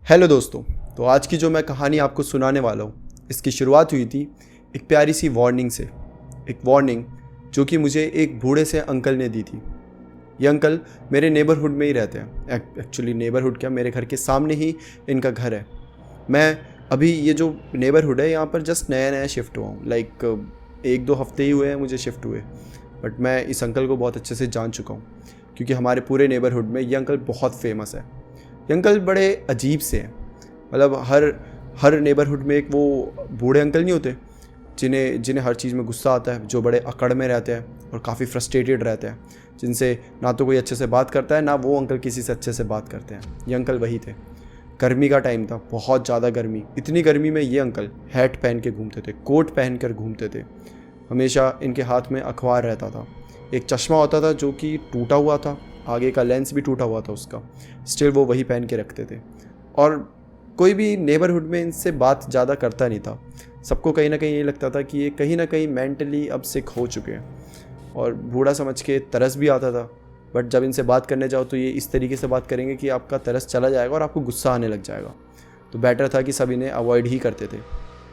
Hello दोस्तों। तो आज की जो मैं कहानी आपको सुनाने वाला हूँ, इसकी शुरुआत हुई थी एक प्यारी सी वार्निंग से। एक वार्निंग जो कि मुझे एक बूढ़े से अंकल ने दी थी। ये अंकल मेरे नेबरहुड में ही रहते हैं। एक्चुअली नेबरहुड क्या, मेरे घर के सामने ही इनका घर है। मैं अभी ये जो नेबरहुड है यहाँ पर जस्ट नया नया शिफ्ट हुआ हूँ। लाइक 1-2 हफ्ते ही हुए हैं मुझे शिफ्ट हुए। बट मैं इस अंकल को बहुत अच्छे से जान चुका हूँ क्योंकि हमारे पूरे नेबरहुड में ये अंकल बहुत फेमस है। ये अंकल बड़े अजीब से हैं। मतलब हर नेबरहुड में एक वो बूढ़े अंकल नहीं होते जिन्हें हर चीज़ में गुस्सा आता है, जो बड़े अकड़ में रहते हैं और काफ़ी फ्रस्ट्रेटेड रहते हैं, जिनसे ना तो कोई अच्छे से बात करता है ना वो अंकल किसी से अच्छे से बात करते हैं। ये अंकल वही थे। गर्मी का टाइम था, बहुत ज़्यादा गर्मी। इतनी गर्मी में ये अंकल हैट पहन के घूमते थे, कोट पहन कर घूमते थे। हमेशा इनके हाथ में अखबार रहता था। एक चश्मा होता था जो कि टूटा हुआ था, आगे का लेंस भी टूटा हुआ था उसका, स्टिल वो वही पहन के रखते थे। और कोई भी नेबरहुड में इनसे बात ज़्यादा करता नहीं था। सबको कहीं ना कहीं ये लगता था कि ये कहीं ना कहीं मेंटली अब सिक हो चुके हैं और बूढ़ा समझ के तरस भी आता था। बट जब इनसे बात करने जाओ तो ये इस तरीके से बात करेंगे कि आपका तरस चला जाएगा और आपको गुस्सा आने लग जाएगा। तो बेटर था कि सब इन्हें अवॉइड ही करते थे।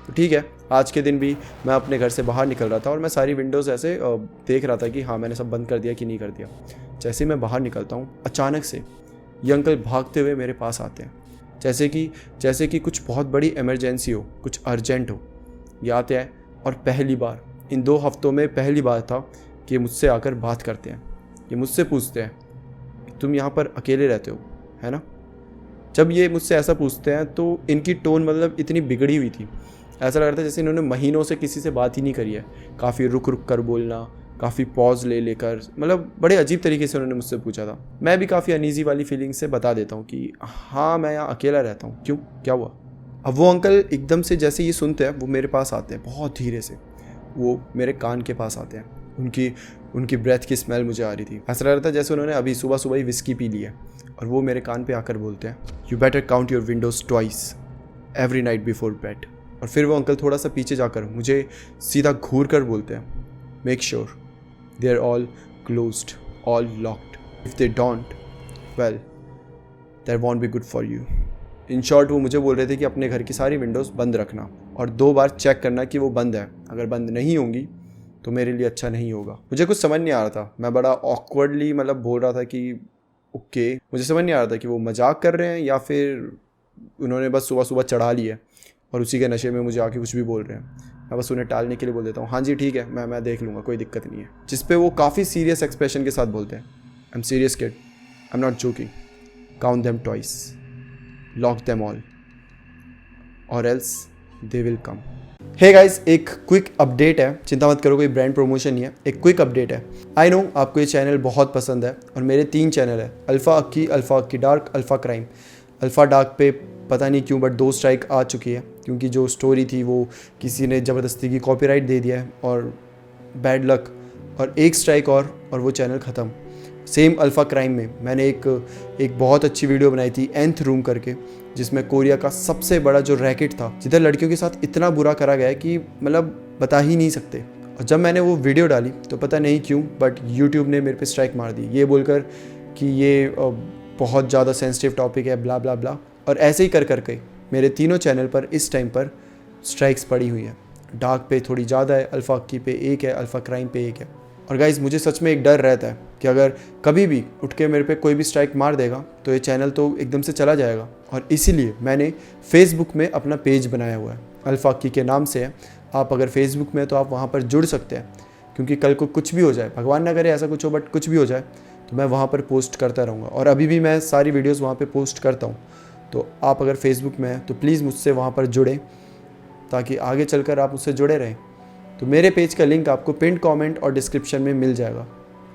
तो ठीक है, आज के दिन भी मैं अपने घर से बाहर निकल रहा था और मैं सारी विंडोज़ ऐसे देख रहा था कि हाँ मैंने सब बंद कर दिया कि नहीं कर दिया। जैसे ही मैं बाहर निकलता हूँ, अचानक से ये अंकल भागते हुए मेरे पास आते हैं, जैसे कि कुछ बहुत बड़ी इमरजेंसी हो, कुछ अर्जेंट हो। ये आते हैं और पहली बार इन 2 हफ्तों में पहली बार था कि मुझसे आकर बात करते हैं। ये मुझसे पूछते हैं कि तुम यहाँ पर अकेले रहते हो, है ना? जब ये मुझसे ऐसा पूछते हैं तो इनकी टोन मतलब इतनी बिगड़ी हुई थी, ऐसा लग रहा था जैसे इन्होंने महीनों से किसी से बात ही नहीं करी है। काफ़ी रुक रुक कर बोलना, काफ़ी पॉज ले लेकर, मतलब बड़े अजीब तरीके से उन्होंने मुझसे पूछा था। मैं भी काफ़ी अनईजी वाली फीलिंग से बता देता हूँ कि हाँ मैं यहाँ अकेला रहता हूँ। क्यों, क्या हुआ? अब वो अंकल एकदम से जैसे ये सुनते हैं वो मेरे पास आते हैं, बहुत धीरे से वो मेरे कान के पास आते हैं। उनकी ब्रेथ की स्मेल मुझे आ रही थी। ऐसा लग रहा था जैसे उन्होंने अभी सुबह सुबह ही विस्की पी ली है। और वो मेरे कान पे आकर बोलते हैं, you better count your Windows twice every night before bed. और फिर वो अंकल थोड़ा सा पीछे जाकर मुझे सीधा घूर कर बोलते हैं, make sure they are all closed, all locked. If they don't, well that won't be good for you. In short वो मुझे बोल रहे थे कि अपने घर की सारी विंडोज़ बंद रखना और 2 बार चेक करना कि वो बंद है। अगर बंद नहीं होंगी तो मेरे लिए अच्छा नहीं होगा। मुझे कुछ समझ नहीं आ रहा था, मैं बड़ा ऑकवर्डली मतलब बोल रहा था कि ओके। मुझे समझ नहीं आ रहा था कि वो मजाक कर रहे हैं या फिर उन्होंने बस सुबह सुबह चढ़ा ली है और उसी के नशे में मुझे आके कुछ भी बोल रहे हैं। मैं बस उन्हें टालने के लिए बोल देता हूँ, हाँ जी ठीक है, मैं देख लूँगा, कोई दिक्कत नहीं है। जिस पे वो काफ़ी सीरियस एक्सप्रेशन के साथ बोलते हैं, I am serious kid, I am not joking, count them twice, lock them all or else they will come. Hey guys, एक क्विक अपडेट है, चिंता मत करो, कोई ब्रांड प्रमोशन नहीं है, एक क्विक अपडेट है। आई नो आपको ये चैनल बहुत पसंद है और मेरे 3 चैनल है, Alpha Akki Dark, Alpha Crime. Alpha Dark पे पता नहीं क्यों बट 2 स्ट्राइक आ चुकी है क्योंकि जो स्टोरी थी वो किसी ने ज़बरदस्ती की कॉपीराइट दे दिया है और बैड लक, और 1 स्ट्राइक और वो चैनल ख़त्म। सेम अल्फ़ा क्राइम में मैंने एक बहुत अच्छी वीडियो बनाई थी nth रूम करके, जिसमें कोरिया का सबसे बड़ा जो रैकेट था, जिधर लड़कियों के साथ इतना बुरा करा गया है कि मतलब बता ही नहीं सकते। और जब मैंने वो वीडियो डाली तो पता नहीं क्यों बट यूट्यूब ने मेरे पे स्ट्राइक मार दी, ये बोलकर कि ये बहुत ज़्यादा सेंसिटिव टॉपिक है, ब्ला ब्ला ब्ला। और ऐसे ही कर करके मेरे तीनों चैनल पर इस टाइम पर स्ट्राइक्स पड़ी हुई हैं। डार्क पे थोड़ी ज़्यादा है, अल्फ़ा अक्की पे 1 है, अल्फ़ा क्राइम पे 1 है। और गाइज़ मुझे सच में एक डर रहता है कि अगर कभी भी उठ के मेरे पे कोई भी स्ट्राइक मार देगा तो ये चैनल तो एकदम से चला जाएगा। और इसीलिए मैंने फेसबुक में अपना पेज बनाया हुआ है, अल्फ़ा अक्की के नाम से है। आप अगर फेसबुक में तो आप वहाँ पर जुड़ सकते हैं, क्योंकि कल को कुछ भी हो जाए, भगवान ना करे ऐसा कुछ हो, बट कुछ भी हो जाए तो मैं वहाँ पर पोस्ट करता रहूँगा। और अभी भी मैं सारी वीडियोज़ वहाँ पर पोस्ट करता हूँ। तो आप अगर फेसबुक में हैं तो प्लीज़ मुझसे वहाँ पर जुड़ें ताकि आगे चलकर आप मुझसे जुड़े रहें। तो मेरे पेज का लिंक आपको पिन कमेंट और डिस्क्रिप्शन में मिल जाएगा।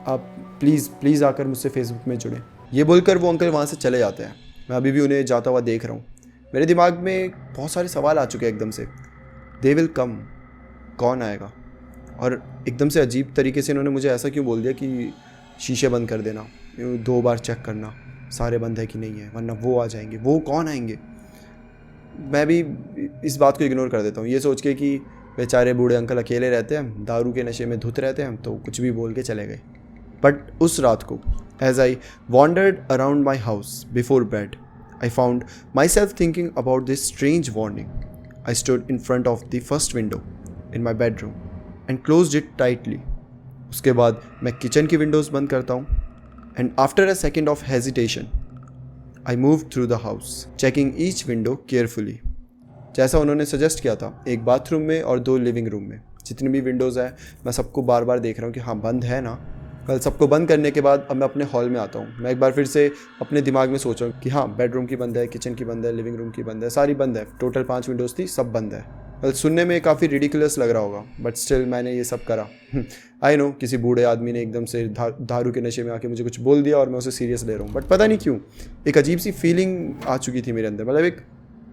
आप प्लीज़ आकर मुझसे फेसबुक में जुड़ें। ये बोलकर वो अंकल वहाँ से चले जाते हैं। मैं अभी भी उन्हें जाता हुआ देख रहा हूँ। मेरे दिमाग में बहुत सारे सवाल आ चुके हैं एकदम से। दे विल कम, कौन आएगा? और एकदम से अजीब तरीके से इन्होंने मुझे ऐसा क्यों बोल दिया कि शीशे बंद कर देना, 2 बार चेक करना सारे बंद है कि नहीं है, वरना वो आ जाएंगे। वो कौन आएंगे? मैं भी इस बात को इग्नोर कर देता हूँ, ये सोच के कि बेचारे बूढ़े अंकल अकेले रहते हैं, दारू के नशे में धुत रहते हैं, तो कुछ भी बोल के चले गए। बट उस रात को as I wandered around my house before bed, I found myself thinking about this strange warning. I stood in front of the first window in my bedroom and closed it tightly. उसके बाद मैं kitchen की Windows बंद करता हूँ. And after a second of hesitation, I moved through the house, checking each window carefully. जैसा उन्होंने suggest किया था, एक बाथरूम में और 2 लिविंग रूम में जितनी भी विंडोज़ है मैं सबको बार बार देख रहा हूँ कि हाँ बंद है ना. कल सबको बंद करने के बाद अब मैं अपने हॉल में आता हूँ. मैं एक बार फिर से अपने दिमाग में सोच रहा हूँ कि हाँ बेडरूम की बंद है, किचन की बंद है, लिविंग रूम की बंद है, सारी बंद है. टोटल 5 विंडोज़ थी, सब बंद है. well, सुनने में काफ़ी रिडिकुलस लग रहा होगा बट स्टिल मैंने ये सब करा. आई नो किसी बूढ़े आदमी ने एकदम से दारू के नशे में आके मुझे कुछ बोल दिया और मैं उसे सीरियस ले रहा हूँ. बट पता नहीं क्यों एक अजीब सी फीलिंग आ चुकी थी मेरे अंदर. मतलब एक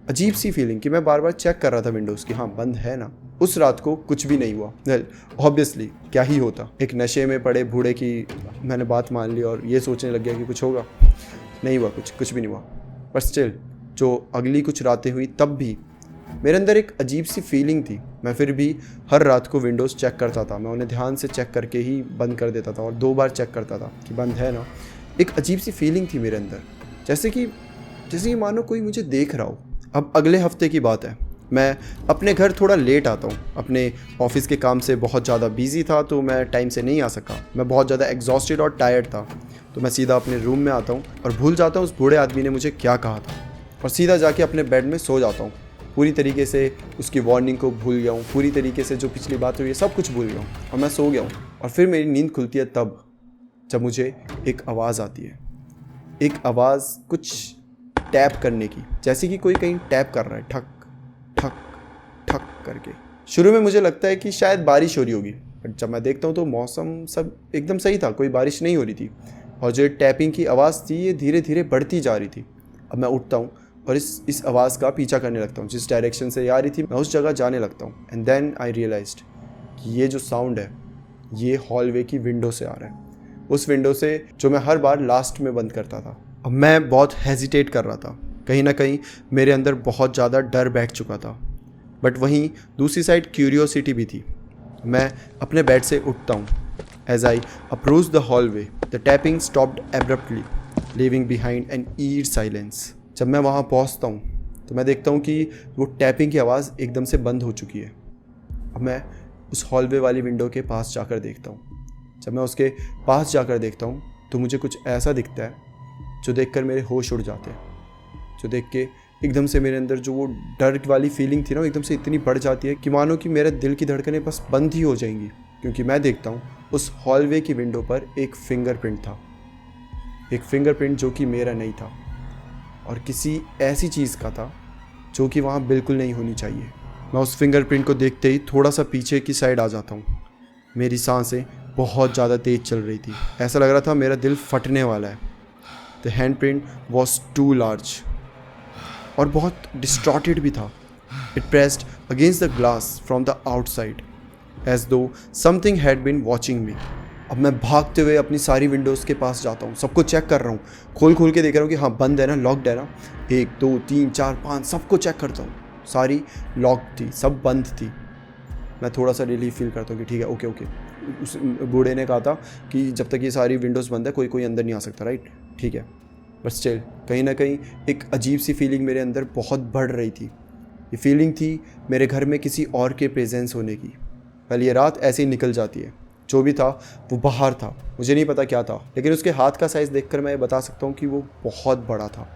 अजीब सी फीलिंग कि मैं बार बार चेक कर रहा था विंडोज़ कि हाँ बंद है ना. उस रात को कुछ भी नहीं हुआ. वेल ऑब्वियसली क्या ही होता, एक नशे में पड़े बूढ़े की मैंने बात मान ली और ये सोचने लग गया कि कुछ होगा. नहीं हुआ, कुछ भी नहीं हुआ. पर स्टिल जो अगली कुछ रातें हुई तब भी मेरे अंदर एक अजीब सी फीलिंग थी. मैं फिर भी हर रात को विंडोज़ चेक करता था. मैं उन्हें ध्यान से चेक करके ही बंद कर देता था और 2 बार चेक करता था कि बंद है ना. एक अजीब सी फीलिंग थी मेरे अंदर, जैसे कि मानो कोई मुझे देख रहा हो. अब अगले हफ्ते की बात है. मैं अपने घर थोड़ा लेट आता हूँ. अपने ऑफिस के काम से बहुत ज़्यादा बिजी था तो मैं टाइम से नहीं आ सका. मैं बहुत ज़्यादा एग्जॉस्टेड और टायर्ड था तो मैं सीधा अपने रूम में आता हूँ और भूल जाता हूँ उस बूढ़े आदमी ने मुझे क्या कहा था और सीधा जाके अपने बेड में सो जाता हूँ. पूरी तरीके से उसकी वार्निंग को भूल गया हूँ. पूरी तरीके से जो पिछली बात हुई है सब कुछ भूल गया हूँ और मैं सो गया हूँ. और फिर मेरी नींद खुलती है तब जब मुझे एक आवाज़ आती है. एक आवाज़ कुछ टैप करने की, जैसे कि कोई कहीं टैप कर रहा है, ठक ठक ठक करके. शुरू में मुझे लगता है कि शायद बारिश हो रही होगी बट जब मैं देखता हूँ तो मौसम सब एकदम सही था, कोई बारिश नहीं हो रही थी. और जो टैपिंग की आवाज़ थी ये धीरे धीरे बढ़ती जा रही थी. अब मैं उठता हूँ और इस आवाज़ का पीछा करने लगता हूँ. जिस डायरेक्शन से आ रही थी मैं उस जगह जाने लगता हूँ. एंड देन आई रियलाइज्ड कि ये जो साउंड है ये हॉलवे की विंडो से आ रहा है, उस विंडो से जो मैं हर बार लास्ट में बंद करता था. अब मैं बहुत हेजिटेट कर रहा था. कहीं ना कहीं मेरे अंदर बहुत ज़्यादा डर बैठ चुका था बट वहीं दूसरी साइड क्यूरियोसिटी भी थी. मैं अपने बेड से उठता हूँ. As I approach the hallway the tapping stopped abruptly living behind an eerie silence. जब मैं वहाँ पहुँचता हूँ तो मैं देखता हूँ कि वो टैपिंग की आवाज़ एकदम से बंद हो चुकी है. अब मैं उस हॉलवे वाली विंडो के पास जाकर देखता हूँ. जब मैं उसके पास जाकर देखता हूँ तो मुझे कुछ ऐसा दिखता है जो देखकर मेरे होश उड़ जाते हैं. जो देख के एकदम से मेरे अंदर जो वो डर वाली फीलिंग थी ना एकदम से इतनी बढ़ जाती है कि मानो कि मेरे दिल की धड़कनें बस बंद ही हो जाएंगी. क्योंकि मैं देखता हूँ उस हॉलवे की विंडो पर एक फिंगरप्रिंट था. एक फिंगरप्रिंट जो कि मेरा नहीं था और किसी ऐसी चीज़ का था जो कि वहाँ बिल्कुल नहीं होनी चाहिए. मैं उस फिंगरप्रिंट को देखते ही थोड़ा सा पीछे की साइड आ जाता हूँ. मेरी सांसें बहुत ज़्यादा तेज़ चल रही थी. ऐसा लग रहा था मेरा दिल फटने वाला है. The hand print was too large और बहुत डिस्टॉर्टेड भी था. It pressed against the glass from the outside as though something had been watching me. अब मैं भागते हुए अपनी सारी विंडोज़ के पास जाता हूँ. सबको चेक कर रहा हूँ, खोल के देख रहा हूँ कि हाँ बंद है ना, लॉक्ड है ना. 1 2 3 4 5 सबको चेक करता हूँ. सारी लॉक थी, सब बंद थी. मैं थोड़ा सा रिलीफ फील करता हूँ कि ठीक है ओके. उस बूढ़े ने कहा था कि जब तक ये सारी विंडोज़ बंद है कोई अंदर नहीं आ सकता, राइट, ठीक है. बट स्टिल कहीं ना कहीं एक अजीब सी फीलिंग मेरे अंदर बहुत बढ़ रही थी. ये फीलिंग थी मेरे घर में किसी और के प्रेजेंस होने की. पहले ये रात ऐसे ही निकल जाती है. जो भी था वो बाहर था, मुझे नहीं पता क्या था, लेकिन उसके हाथ का साइज़ देखकर मैं ये बता सकता हूँ कि वो बहुत बड़ा था.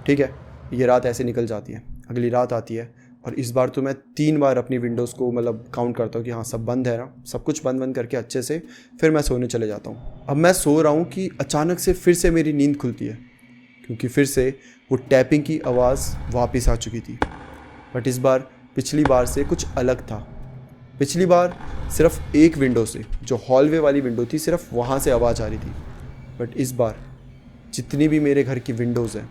ठीक है, ये रात ऐसे निकल जाती है. अगली रात आती है और इस बार तो मैं 3 बार अपनी विंडोज़ को मतलब काउंट करता हूँ कि हाँ सब बंद है ना. सब कुछ बंद करके अच्छे से फिर मैं सोने चले जाता हूँ. अब मैं सो रहा हूँ कि अचानक से फिर से मेरी नींद खुलती है क्योंकि फिर से वो टैपिंग की आवाज़ वापस आ चुकी थी. बट इस बार पिछली बार से कुछ अलग था. पिछली बार सिर्फ एक विंडो से, जो हॉलवे वाली विंडो थी, सिर्फ वहाँ से आवाज़ आ रही थी. बट इस बार जितनी भी मेरे घर की विंडोज़ हैं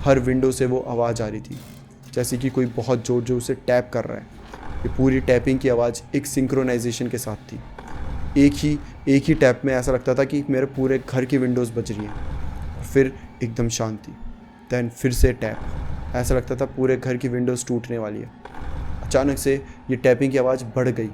हर विंडो से वो आवाज़ आ रही थी जैसे कि कोई बहुत ज़ोर से टैप कर रहा है. ये पूरी टैपिंग की आवाज़ एक सिंक्रोनाइजेशन के साथ थी. एक ही टैप में ऐसा लगता था कि मेरे पूरे घर की विंडोज़ बज रही हैं. फिर एकदम शांति. दैन फिर से टैप. ऐसा लगता था पूरे घर की विंडोज़ टूटने वाली है. अचानक से ये टैपिंग की आवाज़ बढ़ गई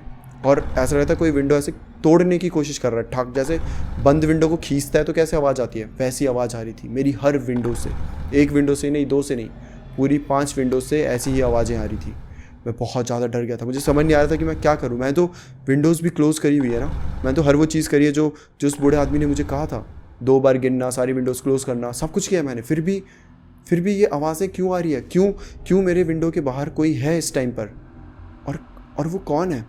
और ऐसा लगता कोई विंडो ऐसे तोड़ने की कोशिश कर रहा है, ठक, जैसे बंद विंडो को खींचता है तो कैसे आवाज़ आती है वैसी आवाज़ आ रही थी मेरी हर विंडो से। एक विंडो से नहीं, 2 से नहीं, पूरी 5 विंडो से ऐसी ही आवाज़ें आ रही थी। मैं बहुत ज़्यादा डर गया था, मुझे समझ नहीं आ रहा था कि मैं क्या करूँ। मैं तो विंडोज़ भी क्लोज़ करी हुई है ना, मैं तो हर वो चीज़ करी है जो उस बूढ़े आदमी ने मुझे कहा था। 2 बार गिनना, सारी विंडोज़ क्लोज़ करना, सब कुछ किया मैंने, फिर भी ये आवाज़ें क्यों आ रही है? क्यों मेरे विंडो के बाहर कोई है इस टाइम पर? और वो कौन है?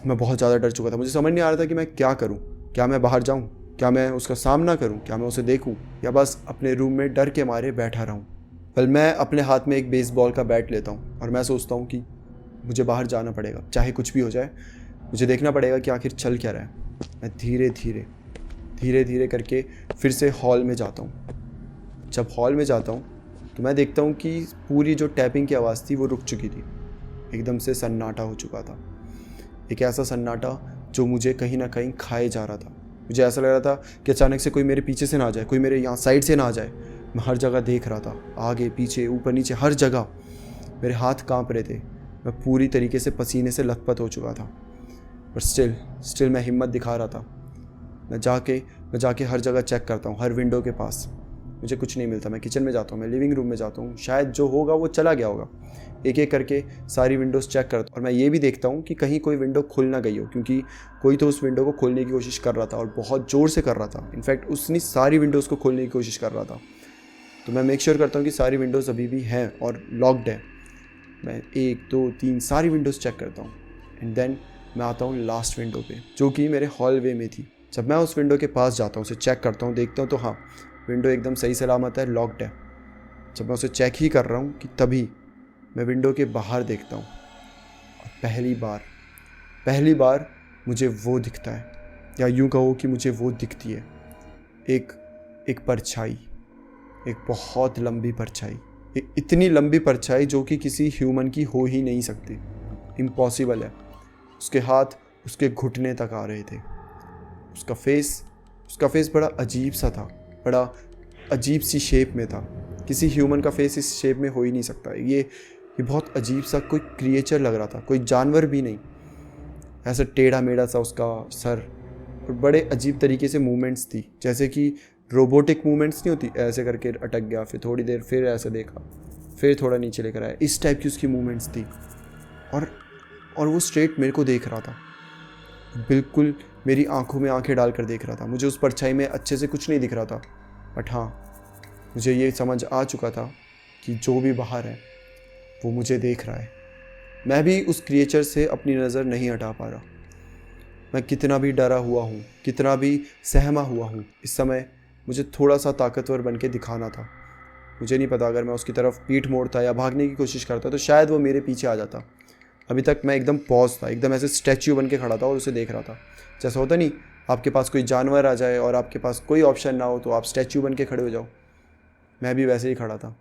मैं बहुत ज़्यादा डर चुका था, मुझे समझ नहीं आ रहा था कि मैं क्या करूँ। क्या मैं बाहर जाऊँ? क्या मैं उसका सामना करूँ? क्या मैं उसे देखूँ, या बस अपने रूम में डर के मारे बैठा रहूँ? वेल, मैं अपने हाथ में एक बेसबॉल का बैट लेता हूँ और मैं सोचता हूँ कि मुझे बाहर जाना पड़ेगा, चाहे कुछ भी हो जाए, मुझे देखना पड़ेगा कि आखिर चल क्या रहा है। मैं धीरे धीरे करके फिर से हॉल में जाता हूँ। जब हॉल में जाता हूँ तो मैं देखता हूँ कि पूरी जो टैपिंग की आवाज़ थी वो रुक चुकी थी। एकदम से सन्नाटा हो चुका था, एक ऐसा सन्नाटा जो मुझे कहीं ना कहीं खाए जा रहा था। मुझे ऐसा लग रहा था कि अचानक से कोई मेरे पीछे से ना आ जाए, कोई मेरे यहाँ साइड से ना आ जाए। मैं हर जगह देख रहा था, आगे पीछे ऊपर नीचे हर जगह। मेरे हाथ कांप रहे थे, मैं पूरी तरीके से पसीने से लथपथ हो चुका था, पर स्टिल मैं हिम्मत दिखा रहा था। मैं जाके हर जगह चेक करता हूँ, हर विंडो के पास। मुझे कुछ नहीं मिलता। मैं किचन में जाता हूँ, मैं लिविंग रूम में जाता हूँ, शायद जो होगा वो चला गया होगा। एक एक करके सारी विंडोज़ चेक करता हूँ और मैं ये भी देखता हूँ कि कहीं कोई विंडो खुल ना गई हो, क्योंकि कोई तो उस विंडो को खोलने की कोशिश कर रहा था और बहुत ज़ोर से कर रहा था। इनफैक्ट उसने सारी विंडोज़ को खोलने की कोशिश कर रहा था। तो मैं मेक श्योर करता हूँ कि सारी विंडोज़ अभी भी हैं और लॉक्ड है। मैं 1 2 3 सारी विंडोज़ चेक करता हूँ एंड देन मैं आता हूँ लास्ट विंडो पे, जो कि मेरे हॉलवे में थी। जब मैं उस विंडो के पास जाता हूँ, उसे चेक करता हूँ, देखता हूँ तो हाँ, विंडो एकदम सही सलामत है, लॉक्ड है। जब मैं उसे चेक ही कर रहा हूँ कि तभी मैं विंडो के बाहर देखता हूँ और पहली बार मुझे वो दिखता है, या यूँ कहो कि मुझे वो दिखती है, एक परछाई, एक बहुत लंबी परछाई, इतनी लंबी परछाई जो कि किसी ह्यूमन की हो ही नहीं सकती, इम्पॉसिबल है। उसके हाथ उसके घुटने तक आ रहे थे। उसका फेस बड़ा अजीब सा था, बड़ा अजीब सी शेप में था। किसी ह्यूमन का फेस इस शेप में हो ही नहीं सकता। ये बहुत अजीब सा कोई क्रिएचर लग रहा था, कोई जानवर भी नहीं। ऐसा टेढ़ा मेढ़ा सा उसका सर, और बड़े अजीब तरीके से मूवमेंट्स थी, जैसे कि रोबोटिक मूवमेंट्स नहीं होती, ऐसे करके अटक गया, फिर थोड़ी देर फिर ऐसे देखा, फिर थोड़ा नीचे लेकर आया, इस टाइप की उसकी मूवमेंट्स थी। और वो स्ट्रेट मेरे को देख रहा था, बिल्कुल मेरी आंखों में आंखें डालकर देख रहा था। मुझे उस परछाई में अच्छे से कुछ नहीं दिख रहा था, बट हाँ, मुझे ये समझ आ चुका था कि जो भी बाहर है वो मुझे देख रहा है। मैं भी उस क्रिएचर से अपनी नज़र नहीं हटा पा रहा। मैं कितना भी डरा हुआ हूँ, कितना भी सहमा हुआ हूँ, इस समय मुझे थोड़ा सा ताकतवर बन के दिखाना था। मुझे नहीं पता, अगर मैं उसकी तरफ पीठ मोड़ता या भागने की कोशिश करता तो शायद वो मेरे पीछे आ जाता। अभी तक मैं एकदम पॉज था, एकदम ऐसे स्टैच्यू बन के खड़ा था और उसे देख रहा था। जैसा होता नहीं, आपके पास कोई जानवर आ जाए और आपके पास कोई ऑप्शन ना हो तो आप स्टैच्यू बन के खड़े हो जाओ। मैं भी वैसे ही खड़ा था।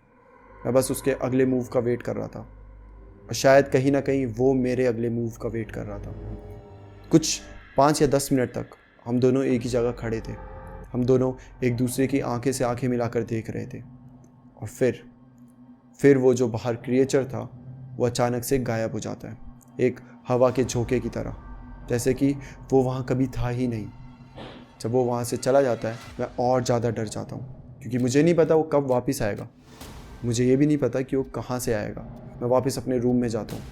मैं बस उसके अगले मूव का वेट कर रहा था, और शायद कहीं ना कहीं वो मेरे अगले मूव का वेट कर रहा था। कुछ 5 या 10 मिनट तक हम दोनों एक ही जगह खड़े थे। हम दोनों एक दूसरे की आंखें से आंखें मिलाकर देख रहे थे, और फिर वो जो बाहर क्रिएचर था वो अचानक से गायब हो जाता है, एक हवा के झोंके की तरह, जैसे कि वो वहाँ कभी था ही नहीं। जब वो वहाँ से चला जाता है मैं और ज़्यादा डर जाता हूँ, क्योंकि मुझे नहीं पता वो कब वापस आएगा। मुझे ये भी नहीं पता कि वो कहाँ से आएगा। मैं वापस अपने रूम में जाता हूँ,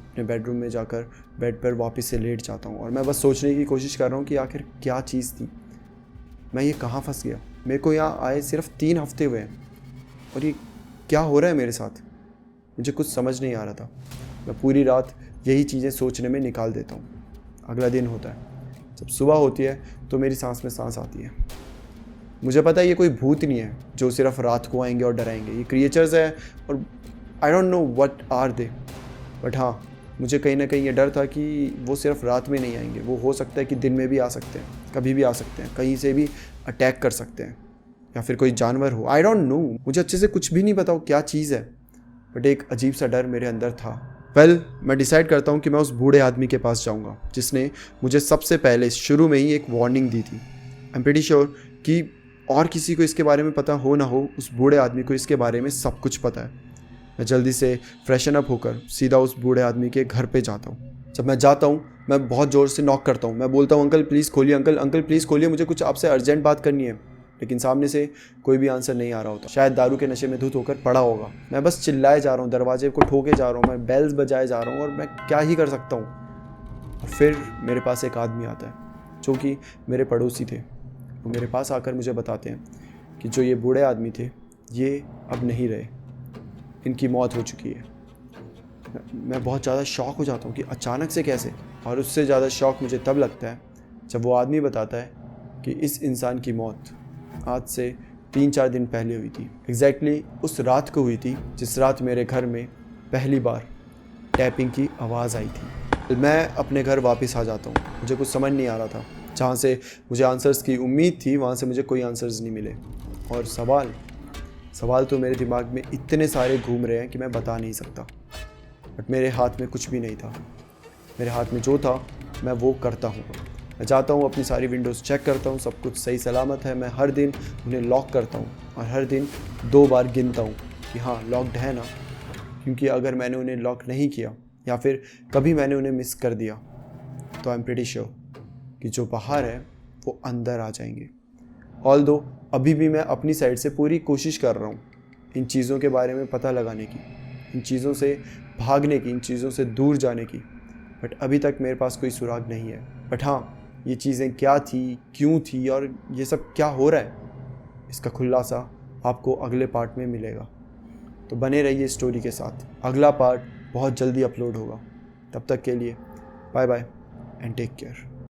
अपने बेडरूम में जाकर बेड पर वापस से लेट जाता हूँ, और मैं बस सोचने की कोशिश कर रहा हूँ कि आखिर क्या चीज़ थी, मैं ये कहाँ फंस गया। मेरे को यहाँ आए सिर्फ 3 हफ्ते हुए हैं और ये क्या हो रहा है मेरे साथ, मुझे कुछ समझ नहीं आ रहा था। मैं पूरी रात यही चीज़ें सोचने में निकाल देता हूँ। अगला दिन होता है, जब सुबह होती है तो मेरी सांस में सांस आती है। मुझे पता है ये कोई भूत नहीं है जो सिर्फ रात को आएंगे और डराएंगे, ये क्रिएचर्स हैं और I don't know what are they, but हाँ, मुझे कहीं ना कहीं ये डर था कि वो सिर्फ रात में नहीं आएंगे, वो हो सकता है कि दिन में भी आ सकते हैं, कभी भी आ सकते हैं, कहीं से भी अटैक कर सकते हैं, या फिर कोई जानवर हो, आई डोंट नो। मुझे अच्छे से कुछ भी नहीं पता वो क्या चीज़ है, बट एक अजीब सा डर मेरे अंदर था। मैं डिसाइड करता हूँ कि मैं उस बूढ़े आदमी के पास जाऊँगा जिसने मुझे सबसे पहले शुरू में ही एक वार्निंग दी थी। आई एम प्रीटी श्योर कि और किसी को इसके बारे में पता हो ना हो, उस बूढ़े आदमी को इसके बारे में सब कुछ पता है। मैं जल्दी से फ्रेशन अप होकर सीधा उस बूढ़े आदमी के घर पे जाता हूँ। जब मैं जाता हूँ मैं बहुत ज़ोर से नॉक करता हूँ, मैं बोलता हूँ अंकल प्लीज़ खोलिए, अंकल प्लीज़ खोलिए, मुझे कुछ आपसे अर्जेंट बात करनी है। लेकिन सामने से कोई भी आंसर नहीं आ रहा होता। शायद दारू के नशे में धुत होकर पड़ा होगा। मैं बस चिल्लाए जा रहा हूँ, दरवाजे को ठोके जा रहा हूँ, मैं बेल्स बजाए जा रहा हूँ, और मैं क्या ही कर सकता हूँ। और फिर मेरे पास एक आदमी आता है जो कि मेरे पड़ोसी थे। वो मेरे पास आकर मुझे बताते हैं कि जो ये बूढ़े आदमी थे ये अब नहीं रहे, इनकी मौत हो चुकी है। मैं बहुत ज़्यादा शॉक हो जाता हूँ कि अचानक से कैसे। और उससे ज़्यादा शॉक मुझे तब लगता है जब वो आदमी बताता है कि इस इंसान की मौत आज से 3-4 दिन पहले हुई थी। एग्जैक्टली उस रात को हुई थी जिस रात मेरे घर में पहली बार टैपिंग की आवाज़ आई थी। मैं अपने घर वापस आ जाता हूँ। मुझे कुछ समझ नहीं आ रहा था। जहाँ से मुझे आंसर्स की उम्मीद थी वहाँ से मुझे कोई आंसर्स नहीं मिले। और सवाल तो मेरे दिमाग में इतने सारे घूम रहे हैं कि मैं बता नहीं सकता। बट मेरे हाथ में कुछ भी नहीं था। मेरे हाथ में जो था मैं वो करता हूँ। मैं जाता हूँ, अपनी सारी विंडोज़ चेक करता हूँ, सब कुछ सही सलामत है। मैं हर दिन उन्हें लॉक करता हूँ और हर दिन 2 बार गिनता हूँ कि हाँ लॉक्ड है ना। क्योंकि अगर मैंने उन्हें लॉक नहीं किया या फिर कभी मैंने उन्हें मिस कर दिया तो आई एम प्रीटी श्योर कि जो बाहर है वो अंदर आ जाएंगे। ऑल्दो अभी भी मैं अपनी साइड से पूरी कोशिश कर रहा हूँ इन चीज़ों के बारे में पता लगाने की, इन चीज़ों से भागने की, इन चीज़ों से दूर जाने की। बट अभी तक मेरे पास कोई सुराग नहीं है। बट हाँ, ये चीज़ें क्या थी, क्यों थी और ये सब क्या हो रहा है, इसका खुलासा आपको अगले पार्ट में मिलेगा। तो बने रहिए स्टोरी के साथ। अगला पार्ट बहुत जल्दी अपलोड होगा। तब तक के लिए bye bye and take care.